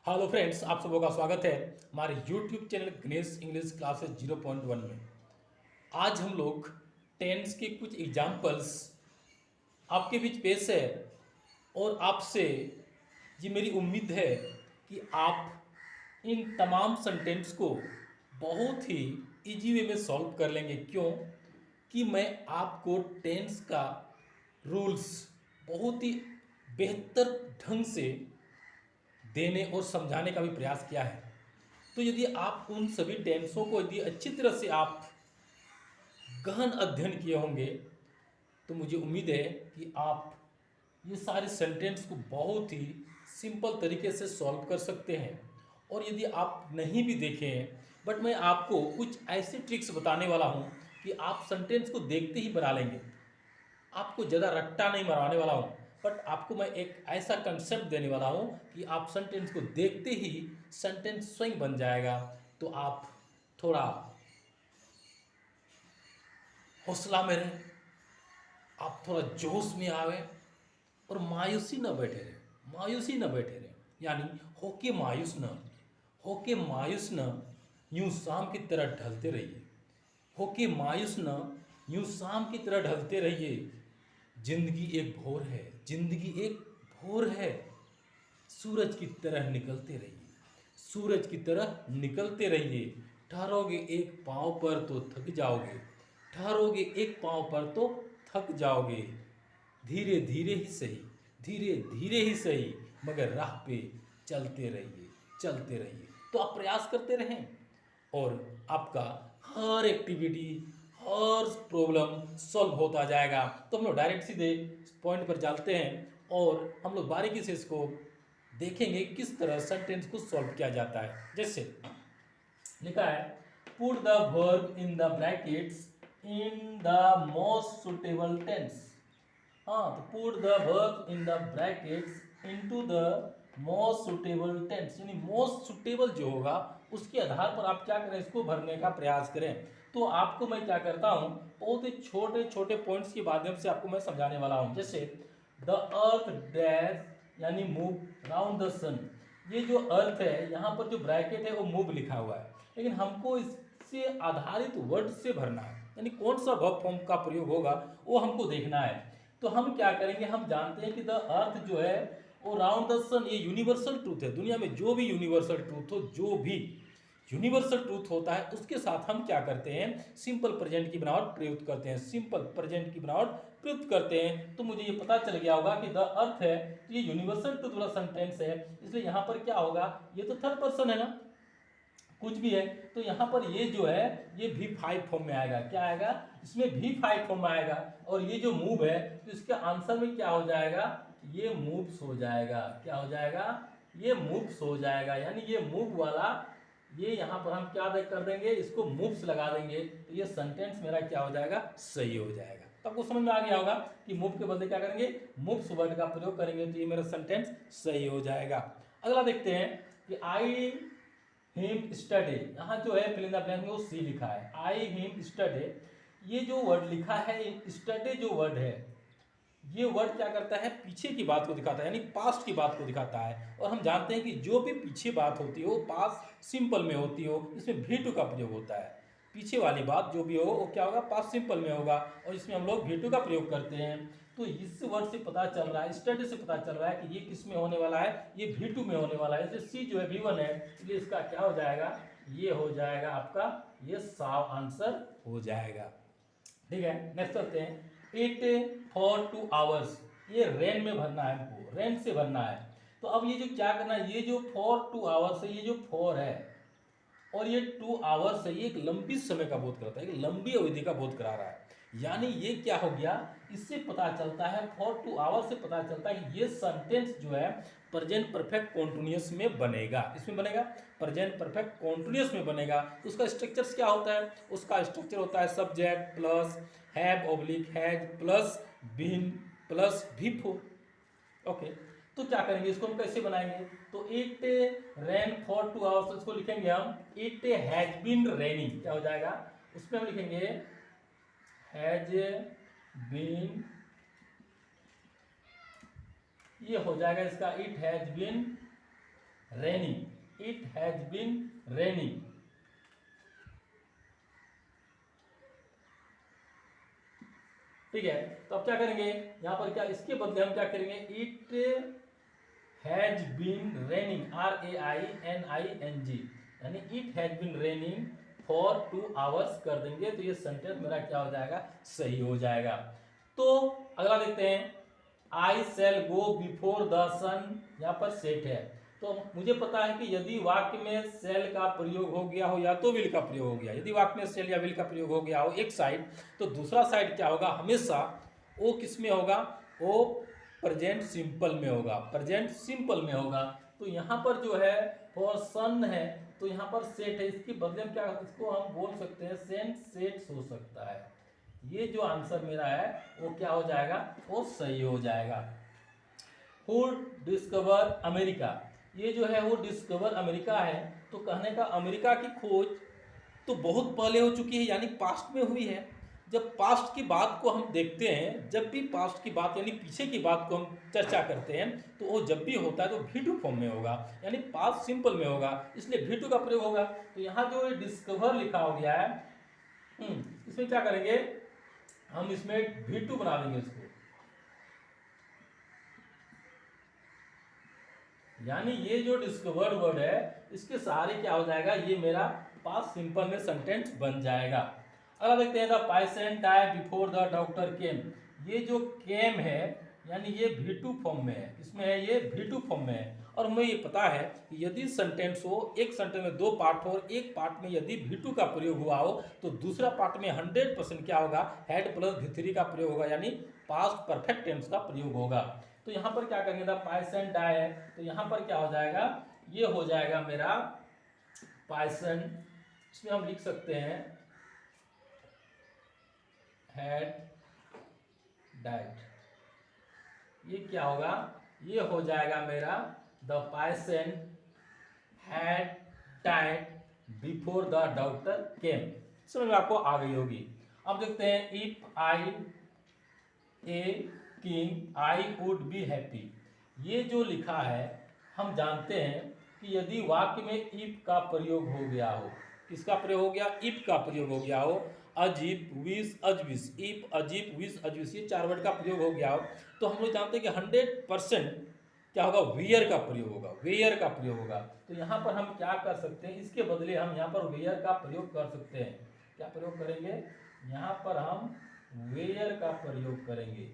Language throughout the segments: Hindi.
हेलो फ्रेंड्स, आप सबों का स्वागत है हमारे YouTube channel Ganesh English classes 0.1 में। आज हम लोग टेंस के कुछ एग्जाम्पल्स आपके बीच पेश है और आपसे ये मेरी उम्मीद है कि आप इन तमाम सेंटेंस को बहुत ही इजी वे में सॉल्व कर लेंगे। क्यों कि मैं आपको टेंस का रूल्स बहुत ही बेहतर ढंग से देने और समझाने का भी प्रयास किया है। तो यदि आप उन सभी टेंसों को यदि अच्छी तरह से आप गहन अध्ययन किए होंगे तो मुझे उम्मीद है कि आप ये सारे सेंटेंस को बहुत ही सिंपल तरीके से सॉल्व कर सकते हैं। और यदि आप नहीं भी देखे हैं बट मैं आपको कुछ ऐसे ट्रिक्स बताने वाला हूँ कि आप सेंटेंस को देखते ही बना लेंगे। आपको ज़्यादा रट्टा नहीं मरवाने वाला हूँ बट आपको मैं एक ऐसा कंसेप्ट देने वाला हूँ कि आप सेंटेंस को देखते ही सेंटेंस स्वयं बन जाएगा। तो आप थोड़ा हौसला में रहें, आप थोड़ा जोश में आवे और मायूसी न बैठे रहे, मायूसी न बैठे रहे, यानी होके मायूस न यूं शाम की तरह ढलते रहिए, होके मायूस न यूं शाम की तरह ढलते रहिए। जिंदगी एक भोर है, जिंदगी एक भोर है, सूरज की तरह निकलते रहिए, सूरज की तरह निकलते रहिए। ठहरोगे एक पाँव पर तो थक जाओगे, ठहरोगे एक पाँव पर तो थक जाओगे। धीरे धीरे ही सही, धीरे धीरे ही सही, मगर राह पे चलते रहिए, चलते रहिए। तो आप प्रयास करते रहें और आपका हर एक्टिविटी, हर प्रॉब्लम सॉल्व होता जाएगा। तो हम लोग डायरेक्ट सीधे पॉइंट पर चलते हैं और हम लोग बारीकी से इसको देखेंगे किस तरह सेंटेंस को सॉल्व किया जाता है। जैसे लिखा है, put the verb in the brackets in the most suitable tense. हाँ, तो put the verb in the brackets into the most suitable tense, यानी मोस्ट सुटेबल जो होगा उसके आधार पर आप क्या करें, इसको भरने का प्रयास करें। तो आपको मैं क्या करता हूँ, बहुत ही छोटे छोटे पॉइंट्स के माध्यम से आपको मैं समझाने वाला हूँ। जैसे द अर्थ डैश यानी मूव राउंड द सन, ये जो अर्थ है यहाँ पर जो ब्रैकेट है वो मूव लिखा हुआ है, लेकिन हमको इससे आधारित वर्ड से भरना है, यानी कौन सा वर्ब फॉर्म का प्रयोग होगा वो हमको देखना है। तो हम क्या करेंगे, हम जानते हैं कि द अर्थ जो है वो राउंड द सन, ये यूनिवर्सल ट्रूथ है। दुनिया में जो भी यूनिवर्सल ट्रूथ हो, जो भी यूनिवर्सल ट्रूथ होता है उसके साथ हम क्या करते हैं, सिंपल प्रेजेंट की बनावट प्रयुक्त करते हैं, सिंपल प्रेजेंट की बनावट प्रयुक्त करते हैं। तो मुझे ये पता चल गया होगा कि द अर्थ है तो ये यूनिवर्सल ट्रूथ वाला सेंटेंस है, इसलिए यहाँ पर क्या होगा, ये तो थर्ड पर्सन है ना, कुछ भी है, तो यहाँ पर ये जो है ये V5 फॉर्म में आएगा। क्या आएगा, इसमें V5 फॉर्म में आएगा। और ये जो मूव है तो इसके आंसर में क्या हो जाएगा, ये मूव्स हो जाएगा। क्या हो जाएगा, ये मूव्स हो जाएगा, यानी ये मूव वाला ये यहाँ पर हम क्या कर देंगे, इसको मूव्स लगा देंगे तो ये सेंटेंस मेरा क्या हो जाएगा, सही हो जाएगा। तो आपको समझ में आ गया होगा कि मूव के बदले क्या करेंगे, मूव्स वर्ड का प्रयोग करेंगे तो ये मेरा सेंटेंस सही हो जाएगा। अगला देखते हैं कि आई हिम स्टडी, यहाँ जो है फिल इन द ब्लैंक में वो सी लिखा है, आई हिम स्टडी। ये जो वर्ड लिखा है स्टडी जो वर्ड है, ये वर्ड क्या करता है, पीछे की बात को दिखाता है, यानी पास्ट की बात को दिखाता है। और हम जानते हैं कि जो भी पीछे बात होती हो पास्ट सिंपल में होती हो, इसमें भी टू का प्रयोग होता है। पीछे वाली बात जो भी हो वो क्या होगा, पास्ट सिंपल में होगा और इसमें हम लोग भी टू का प्रयोग करते हैं। तो इस वर्ड से पता चल रहा है, स्टडी से पता चल रहा है कि ये किस में होने वाला है, ये भी टू में होने वाला है। जैसे सी जो है V1 है, इसलिए इसका क्या हो जाएगा, ये हो जाएगा आपका, ये साफ आंसर हो जाएगा। ठीक है, नेक्स्ट चलते हैं। इट फॉर 2 आवर्स, ये रेन में भरना है, हमको रेन से भरना है। तो अब ये जो क्या करना है, ये जो फॉर 2 आवर्स है, ये जो फॉर है और ये 2 आवर्स है, ये एक लंबी समय का बोध कराता है, एक लंबी अवधि का बोध करा रहा है। यानी ये क्या हो गया, इससे पता चलता है, फॉर 2 आवर्स से पता चलता है कि ये सेंटेंस जो है प्रेजेंट परफेक्ट कॉन्टिन्यूअस में बनेगा। इसमें बनेगा, प्रेजेंट परफेक्ट कॉन्टिन्यूअस में बनेगा। तो उसका स्ट्रक्चर क्या होता है, उसका स्ट्रक्चर होता है subject plus have oblique has plus been plus V4। Okay, तो क्या करेंगे, इसको हम कैसे बनाएंगे, तो इट रेन फॉर 2 आवर्स, इसको लिखेंगे हम इट हैज बीन रेनिंग। क्या हो जाएगा, उसमें हम लिखेंगे हैज बीन, ये हो जाएगा इसका it has been raining, it has been raining. ठीक है, तो अब क्या करेंगे यहाँ पर, क्या इसके बदले हम क्या करेंगे, it has been raining, RAINING, यानी it has been raining for 2 hours कर देंगे, तो ये सेंटेंस मेरा क्या हो जाएगा, सही हो जाएगा। तो अगला देखते हैं, आई शैल गो बिफोर द सन, यहाँ पर सेट है, तो मुझे पता है कि यदि वाक्य में सेल का प्रयोग हो गया हो या तो विल का प्रयोग हो गया, यदि वाक्य में सेल या विल का प्रयोग हो गया हो एक साइड, तो दूसरा साइड क्या होगा, हमेशा वो किस में होगा, वो प्रेजेंट सिंपल में होगा, प्रेजेंट सिंपल में होगा। तो यहाँ पर जो है फॉर सन है, तो यहाँ पर सेट है, इसके बदले में क्या, इसको हम बोल सकते हैं सेंट सेट्स हो सकता है। ये जो आंसर मेरा है वो क्या हो जाएगा, वो सही हो जाएगा। हु डिस्कवर अमेरिका, ये जो है वो डिस्कवर अमेरिका है, तो कहने का अमेरिका की खोज तो बहुत पहले हो चुकी है, यानी पास्ट में हुई है। जब पास्ट की बात को हम देखते हैं, जब भी पास्ट की बात यानी पीछे की बात को हम चर्चा करते हैं, तो वो जब भी होता है तो V2 फॉर्म में होगा, यानी पास्ट सिंपल में होगा, इसलिए V2 का प्रयोग होगा। तो यहाँ जो डिस्कवर लिखा हो गया है, इसमें क्या करेंगे हम, इसमें V2 बना देंगे इसको, यानी ये जो डिस्कवर्ड वर्ड है इसके सहारे क्या हो जाएगा, ये मेरा पास्ट सिंपल में सेंटेंस बन जाएगा। अगला देखते हैं, the patient died before the doctor केम, ये जो केम है यानी ये V2 फॉर्म में है, इसमें है ये V2 फॉर्म में है, और हमें ये पता है कि यदि सेंटेंस हो, एक सेंटेंस में 2 पार्ट हो और एक पार्ट में यदि V2 का प्रयोग हुआ हो, तो दूसरा पार्ट में 100% क्या होगा, हैड प्लस V3 का प्रयोग होगा, यानी पास्ट परफेक्ट टेंस का प्रयोग होगा। तो यहाँ पर क्या करेंगे, द पेशेंट डाई है, तो यहाँ पर क्या हो जाएगा, ये हो जाएगा मेरा पेशेंट, इसमें हम लिख सकते हैं हैड डाइड, ये क्या होगा, ये हो जाएगा मेरा the patient had died before the doctor केम। समझ में आपको आ गई होगी। अब देखते हैं, if I a king I would be happy, ये जो लिखा है हम जानते हैं कि यदि वाक्य में इफ का प्रयोग हो गया हो, किसका प्रयोग हो गया, इफ का प्रयोग हो गया हो, अजीब विश अजविश, इफ अजीब विश अजविश, ये 4 वर्ड का प्रयोग हो गया हो, तो हम लोग जानते हैं कि 100% क्या होगा, वेयर का प्रयोग होगा, वेयर का प्रयोग होगा। तो यहाँ पर हम क्या कर सकते हैं, इसके बदले हम यहाँ पर वेयर का प्रयोग कर सकते हैं। क्या प्रयोग करेंगे, यहाँ पर हम वेयर का प्रयोग करेंगे।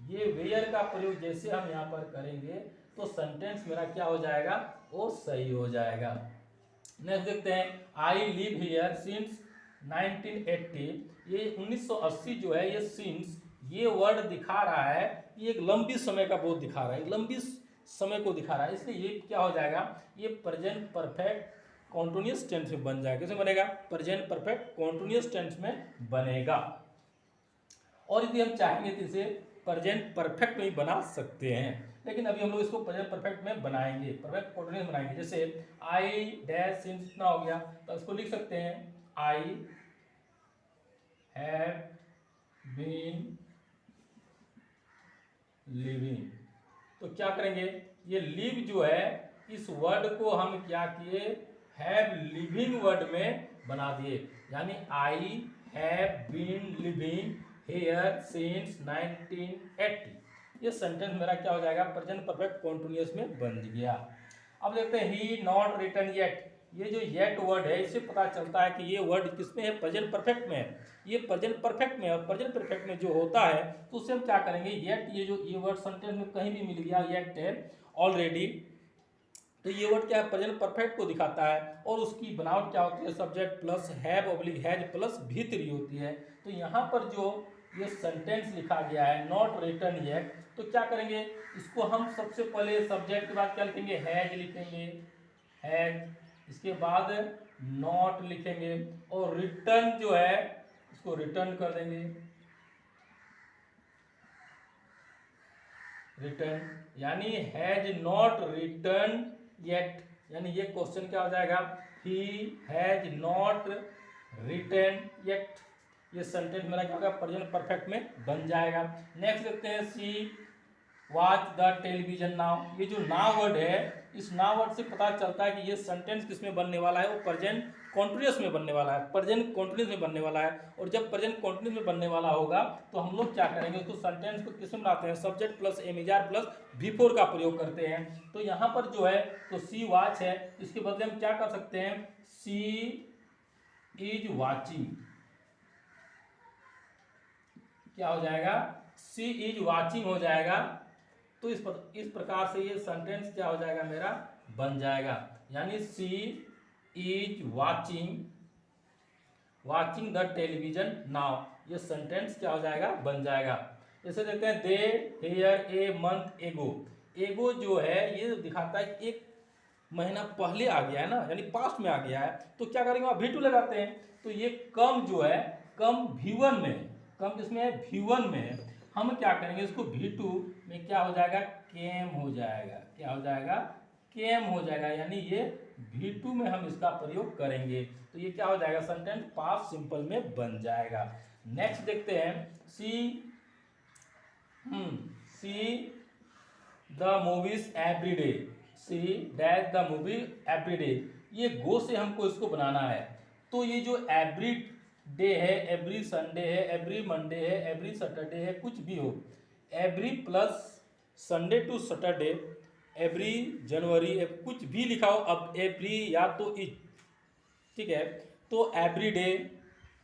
ये वेयर का प्रयोग जैसे हम यहाँ पर करेंगे तो सेंटेंस मेरा क्या हो जाएगा, वो सही हो जाएगा। नेक्स्ट देखते हैं, आई लिव हियर सिंस 1980, ये 1980 जो है, ये सिंस, ये वर्ड दिखा रहा है, ये एक लंबी समय का बोध दिखा रहा है, लंबी समय को दिखा रहा है, इसलिए ये क्या हो जाएगा, ये प्रेजेंट परफेक्ट कॉन्टिन्यूअस टेंस में बन जाएगा। कैसे बनेगा, प्रेजेंट परफेक्ट कॉन्टिन्यूअस टेंस में बनेगा। और यदि हम चाहेंगे तो इसे प्रेजेंट परफेक्ट में ही बना सकते हैं, लेकिन अभी हम लोग इसको प्रेजेंट परफेक्ट में बनाएंगे, परफेक्ट कॉन्टिन्यूअस बनाएंगे। जैसे आई डैश सिंस इतना हो गया, तो इसको लिख सकते हैं आई हैव बीन लिविंग। तो क्या करेंगे, ये लिव जो है इस वर्ड को हम क्या किए, हैव लिविंग वर्ड में बना दिए, यानी I have been living here since 1980, ये सेंटेंस मेरा क्या हो जाएगा, प्रेजेंट परफेक्ट कॉन्टिन्यूअस में बन गया। अब देखते हैं, ही नॉट रिटन येट, ये जो येट वर्ड है इससे पता चलता है कि ये वर्ड किसमें है, प्रेजेंट परफेक्ट में है, ये प्रेजेंट परफेक्ट में है। प्रेजेंट परफेक्ट में जो होता है तो उससे हम क्या करेंगे, येट, ये जो ये वर्ड सेंटेंस में कहीं भी मिल गया, येट है ऑलरेडी, तो ये वर्ड क्या है, प्रेजेंट परफेक्ट को दिखाता है, और उसकी बनावट क्या होती है, subject plus have oblique has plus भी3 होती है। तो यहाँ पर जो ये सेंटेंस लिखा गया है नॉट रिटन येट, तो क्या करेंगे, इसको हम सबसे पहले सब्जेक्ट के बाद क्या लिखेंगे, हैज लिखेंगे, हैज, इसके बाद नॉट लिखेंगे, और रिटर्न जो है इसको रिटर्न कर देंगे, रिटर्न, यानी हैज नॉट रिटर्न येट, यानी ये क्वेश्चन क्या हो जाएगा, he has not return yet, ये सेंटेंस मेरा क्या होगा, प्रेजेंट परफेक्ट में बन जाएगा। नेक्स्ट देखते हैं, सी वॉच द टेलीविजन नाउ, ये जो नाउ वर्ड है इस नाउ वर्ड से पता चलता है कि ये सेंटेंस किस में बनने वाला है, वो प्रेजेंट कॉन्टिन्यूस में बनने वाला है, प्रेजेंट कॉन्टिन्यूस में बनने वाला है। और जब प्रेजेंट कॉन्टिन्यूस में बनने वाला होगा तो हम लोग क्या करेंगे, उसको सेंटेंस को किस में बनाते हैं, subject plus am is are plus V4 का प्रयोग करते हैं। तो यहाँ पर जो है तो सी वॉच है, इसके बदले हम क्या कर सकते हैं, सी इज वॉचिंग, क्या हो जाएगा, सी इज वॉचिंग हो जाएगा। तो इस प्रकार से ये सेंटेंस क्या हो जाएगा, मेरा बन जाएगा। यानी she is watching the television now, ये सेंटेंस क्या हो जाएगा, बन जाएगा। जैसे देखते हैं दे हेयर ए मंथ एगो, एगो जो है ये दिखाता है एक महीना पहले आ गया है ना, यानी पास्ट में आ गया है। तो क्या करेंगे, वहाँ V2 लगाते हैं। तो ये कम जो है, कम V1 में, कम किसमें है, V1 में है। हम क्या करेंगे, इसको V2 में क्या हो जाएगा, केम हो जाएगा, क्या हो जाएगा, केम हो जाएगा। यानी ये V2 में हम इसका प्रयोग करेंगे तो ये क्या हो जाएगा, सेंटेंस पास्ट सिंपल में बन जाएगा। नेक्स्ट देखते हैं she the movies every day, she dash the movie every day. ये गो से हमको इसको बनाना है। तो ये जो एवरी डे है, एवरी संडे है, एवरी मंडे है, एवरी सैटरडे है, कुछ भी हो, every plus Sunday to Saturday, every January, कुछ भी लिखा हो, अब एवरी या तो इच, ठीक है। तो every day,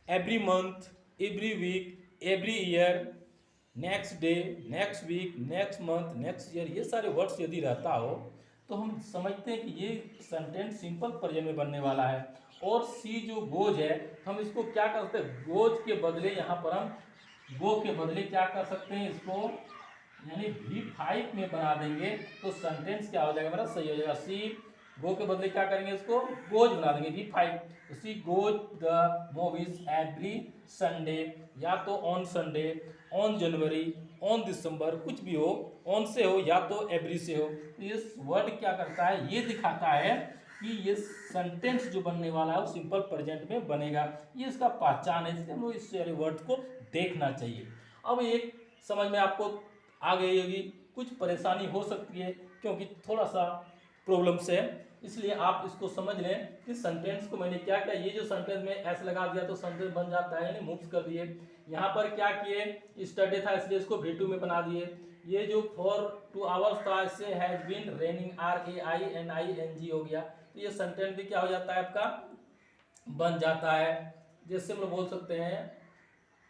every month, every week, every year, next day, next week, next month, next year, ये सारे वर्ड्स यदि रहता हो तो हम समझते हैं कि ये सेंटेंस सिंपल प्रेजेंट में बनने वाला है। और सी जो गोज है, हम इसको क्या कर सकते हैं, गोज के बदले यहाँ पर हम गो के बदले क्या कर सकते हैं, इसको यानी V5 में बना देंगे तो सेंटेंस क्या हो जाएगा, मेरा सही हो जाएगा। सी गो के बदले क्या करेंगे, इसको गोज बना देंगे V5। She goes the movies every Sunday, या तो on Sunday, on January, on December, कुछ भी हो, ऑन से हो या तो एवरी से हो। तो ये वर्ड क्या करता है, ये दिखाता है कि ये सेंटेंस जो बनने वाला है वो सिंपल प्रेजेंट में बनेगा। ये इसका पहचान है, इसलिए हम लोग इस सारे वर्ड को देखना चाहिए। अब एक समझ में आपको आ गई होगी, कुछ परेशानी हो सकती है क्योंकि थोड़ा सा प्रॉब्लम से है, इसलिए आप इसको समझ लें कि सेंटेंस को मैंने क्या किया, ये जो सेंटेंस में एस लगा दिया तो सेंटेंस बन जाता है, यानी मूव्स कर दिए। यहाँ पर क्या किए, स्टडी था इसलिए इसको V2 में बना दिए। ये जो फॉर 2 आवर्स था, इससे हैज बीन रेनिंग, RAINING हो गया। तो ये सेंटेंस भी क्या हो जाता है, आपका बन जाता है। जैसे हम लोग बोल सकते हैं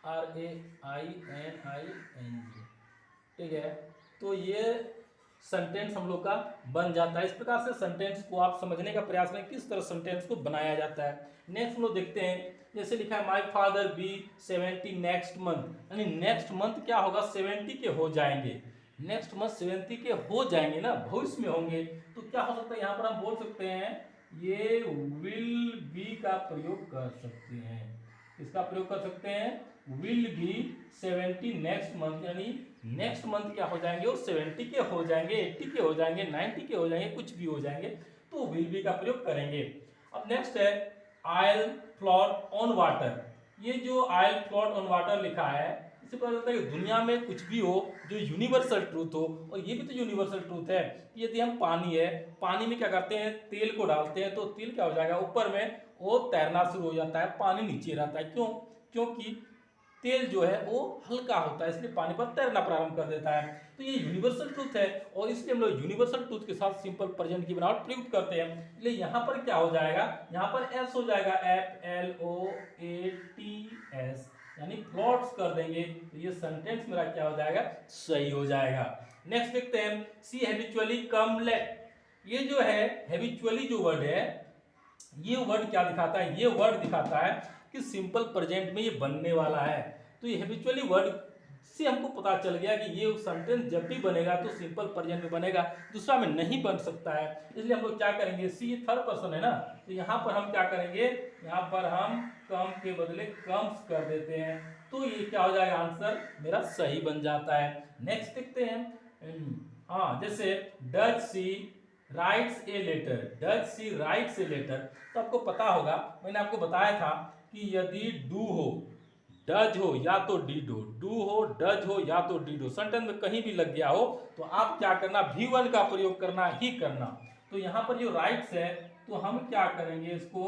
RAINING, ठीक है। तो ये सेंटेंस हम लोग का बन जाता है। इस प्रकार से सेंटेंस को आप समझने का प्रयास करें किस तरह सेंटेंस को बनाया जाता है। नेक्स्ट हम लोग देखते हैं, जैसे लिखा है my father be 70 next month, यानी नेक्स्ट मंथ क्या होगा, 70 के हो जाएंगे, नेक्स्ट मंथ 70 के हो जाएंगे ना, भविष्य में होंगे। तो क्या हो सकता है, यहाँ पर हम बोल सकते हैं ये विल बी का प्रयोग कर सकते हैं। इसका प्रयोग कर सकते हैं, विल बी 70 नेक्स्ट मंथ, यानी नेक्स्ट मंथ क्या हो जाएंगे, वो 70 के हो जाएंगे, 80 के हो जाएंगे, 90 के हो जाएंगे, कुछ भी हो जाएंगे, तो विल बी का प्रयोग करेंगे। अब नेक्स्ट है आइल फ्लोट ऑन वाटर। ये जो आइल फ्लोट ऑन वाटर लिखा है, इससे पता चलता है कि दुनिया में कुछ भी हो जो यूनिवर्सल ट्रूथ हो, और ये भी तो यूनिवर्सल ट्रूथ है। यदि हम पानी है, पानी में क्या करते हैं, तेल को डालते हैं तो तेल क्या हो जाएगा, ऊपर में वो तैरना शुरू हो जाता है, पानी नीचे रहता है। क्यों, क्योंकि तेल जो है वो हल्का होता है, इसलिए पानी पर तैरना प्रारंभ कर देता है। तो ये यूनिवर्सल ट्रूथ है, और इसलिए हम लोग यूनिवर्सल ट्रूथ के साथ सिंपल प्रेजेंट की बनावट प्रयुक्त करते हैं। इसलिए यहाँ पर क्या हो जाएगा, यहाँ पर एस हो जाएगा, FLOATS, यानी फ्लोट्स कर देंगे तो ये सेंटेंस मेरा क्या हो जाएगा, सही हो जाएगा। नेक्स्ट देखते हैं, सी हैबिचुअली कम लेट। ये जो है हैबिचुअली जो वर्ड है, ये वर्ड क्या दिखाता है, ये वर्ड दिखाता है कि सिंपल प्रेजेंट में ये बनने वाला है। तो ये हैबिचुअली वर्ड से हमको पता चल गया कि ये सेंटेंस जब भी बनेगा तो सिंपल प्रेजेंट में बनेगा, दूसरा में नहीं बन सकता है। इसलिए हम लोग क्या करेंगे, सी थर्ड पर्सन है ना, तो यहाँ पर हम क्या करेंगे, यहाँ पर हम कम के बदले कम्स कर देते हैं, तो ये क्या हो जाएगा, आंसर मेरा सही बन जाता है। नेक्स्ट देखते हैं, हाँ जैसे does she writes a letter, does she writes a letter. तो आपको पता होगा, मैंने आपको बताया था कि यदि डू हो, डज हो या तो डिड हो, डू हो, डज हो या तो डिड हो, सेंटेंस में कहीं भी लग गया हो तो आप क्या करना, V1 का प्रयोग करना ही करना। तो तो यहाँ पर जो राइट्स है तो हम क्या करेंगे इसको,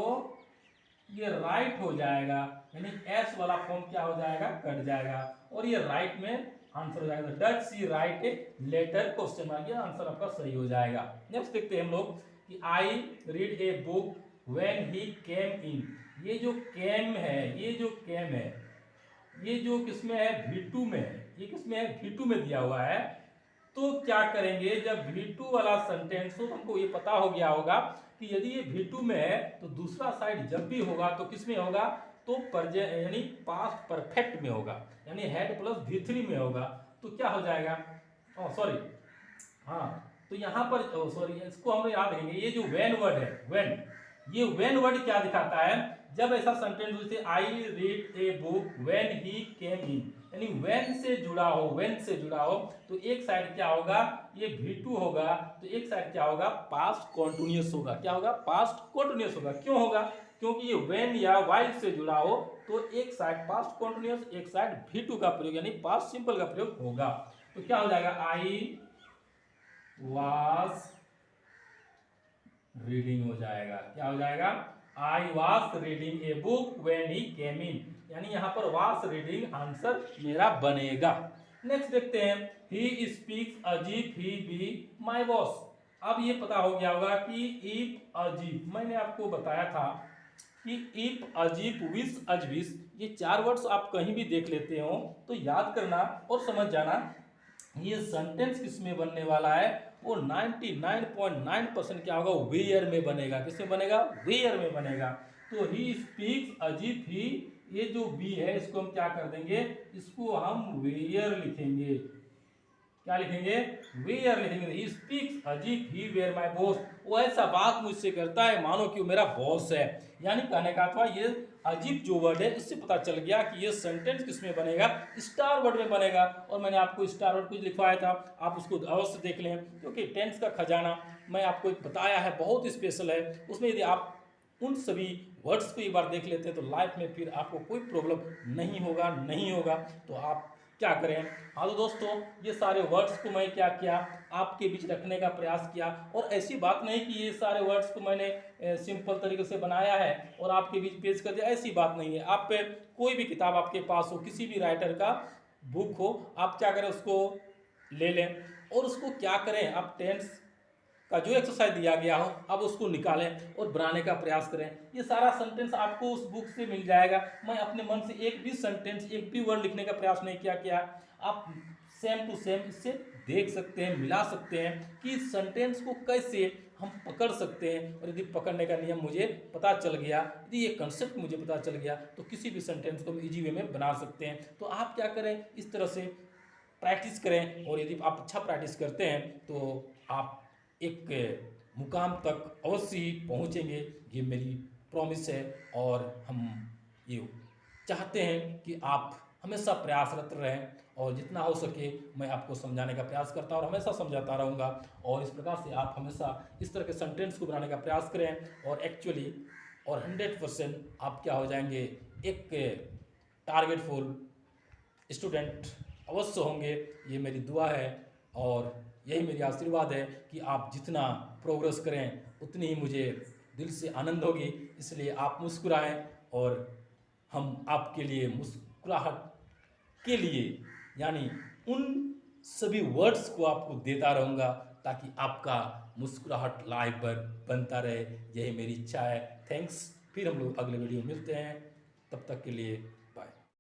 ये राइट हो जाएगा, यानी एस वाला फॉर्म क्या हो जाएगा, कट जाएगा और ये राइट में आंसर हो जाएगा। Does she write a letter, question mark, ये आंसर आपका सही हो जाएगा। नेक्स्ट देखते हैं हम लोग कि I read a book when he came in. ये जो केम है, ये जो केम है, ये जो किसमें है, V2 में है। ये किसमें है, V2 में दिया हुआ है। तो क्या करेंगे, जब V2 वाला सेंटेंस हो तो हमको ये पता हो गया होगा कि यदि ये V2 में है तो दूसरा साइड जब भी होगा तो किसमें होगा, तो यानी पास्ट परफेक्ट में होगा, यानी हेड प्लस V3 में होगा। तो क्या हो जाएगा, सॉरी, हाँ, तो यहाँ पर सॉरी, इसको हम याद रखेंगे। ये जो वेन वर्ड है, वेन, ये वेन वर्ड क्या दिखाता है, जब ऐसा सेंटेंस जैसे I read a book when he came in, यानी व्हेन से जुड़ा हो, व्हेन से जुड़ा हो तो एक साइड क्या होगा, ये V2 होगा, तो एक साइड क्या होगा, पास्ट कॉन्टिन्यूअस होगा। क्या होगा, पास्ट कॉन्टिन्यूअस होगा। क्यों होगा, क्योंकि ये व्हेन या व्हाइल से जुड़ा हो तो एक साइड पास्ट कॉन्टिन्यूअस, एक साइड V2 का प्रयोग यानी पास्ट सिंपल का प्रयोग होगा। तो क्या हो जाएगा, आई वाज रीडिंग हो जाएगा। क्या हो जाएगा, I was reading a book when he came in, यानी यहाँ पर वाज रीडिंग आंसर मेरा बनेगा। नेक्स्ट देखते हैं, ही स्पीक्स अजीब ही बी माय बॉस। अब ये पता हो गया होगा कि इफ अजीब, मैंने आपको बताया था कि इफ अजीब विस अजविस, ये चार वर्ड्स आप कहीं भी देख लेते हो तो याद करना और समझ जाना, ये सेंटेंस किसमें बनने वाला है, वो 99.9% क्या होगा, वेयर में बनेगा। किसमें बनेगा, वेयर में बनेगा। तो ही स्पीक्स अजीब ही, ये जो बी है इसको हम क्या कर देंगे, इसको हम वेयर लिखेंगे। क्या लिखेंगे, वेयर लिखेंगे। ही स्पीक्स अजीब ही वेयर माय बॉस, वो ऐसा बात मुझसे करता है मानो कि वो मेरा बॉस है। यानी कहने का अथवा ये अजीब जो वर्ड है इससे पता चल गया कि ये सेंटेंस किसमें बनेगा, स्टार वर्ड में बनेगा। और मैंने आपको स्टार वर्ड कुछ लिखवाया था, आप उसको अवश्य देख लें, क्योंकि टेंस का खजाना मैं आपको एक बताया है, बहुत स्पेशल है। उसमें यदि आप उन सभी वर्ड्स को एक बार देख लेते हैं तो लाइफ में फिर आपको कोई प्रॉब्लम नहीं होगा। तो आप क्या करें, हाँ तो दोस्तों ये सारे वर्ड्स को मैं क्या किया, आपके बीच रखने का प्रयास किया। और ऐसी बात नहीं कि ये सारे वर्ड्स को मैंने सिंपल तरीके से बनाया है और आपके बीच पेश कर दिया, ऐसी बात नहीं है। आप पे कोई भी किताब आपके पास हो, किसी भी राइटर का बुक हो, आप क्या करें, उसको ले लें और उसको क्या करें, आप टेंस का जो एक्सरसाइज दिया गया हो अब उसको निकालें और बनाने का प्रयास करें। ये सारा सेंटेंस आपको उस बुक से मिल जाएगा। मैं अपने मन से एक भी सेंटेंस, एक भी वर्ड लिखने का प्रयास नहीं किया। आप सेम टू सेम इससे देख सकते हैं, मिला सकते हैं कि इस सेंटेंस को कैसे हम पकड़ सकते हैं। और यदि पकड़ने का नियम मुझे पता चल गया, यदि ये कंसेप्ट मुझे पता चल गया तो किसी भी सेंटेंस को हम ईजी वे में बना सकते हैं। तो आप क्या करें, इस तरह से प्रैक्टिस करें और यदि आप अच्छा प्रैक्टिस करते हैं तो आप एक मुकाम तक अवश्य ही पहुँचेंगे, ये मेरी प्रॉमिस है। और हम ये चाहते हैं कि आप हमेशा प्रयासरत रहें और जितना हो सके मैं आपको समझाने का प्रयास करता और हमेशा समझाता रहूँगा। और इस प्रकार से आप हमेशा इस तरह के सेंटेंस को बनाने का प्रयास करें और एक्चुअली और 100% आप क्या हो जाएंगे, एक टारगेटफुल स्टूडेंट अवश्य होंगे। ये मेरी दुआ है और यही मेरी आशीर्वाद है कि आप जितना प्रोग्रेस करें उतनी ही मुझे दिल से आनंद होगी। इसलिए आप मुस्कुराएं और हम आपके लिए मुस्कुराहट के लिए यानी उन सभी वर्ड्स को आपको देता रहूँगा ताकि आपका मुस्कुराहट लाइफ पर बनता रहे। यही मेरी इच्छा है। थैंक्स। फिर हम लोग अगले वीडियो में मिलते हैं, तब तक के लिए बाय।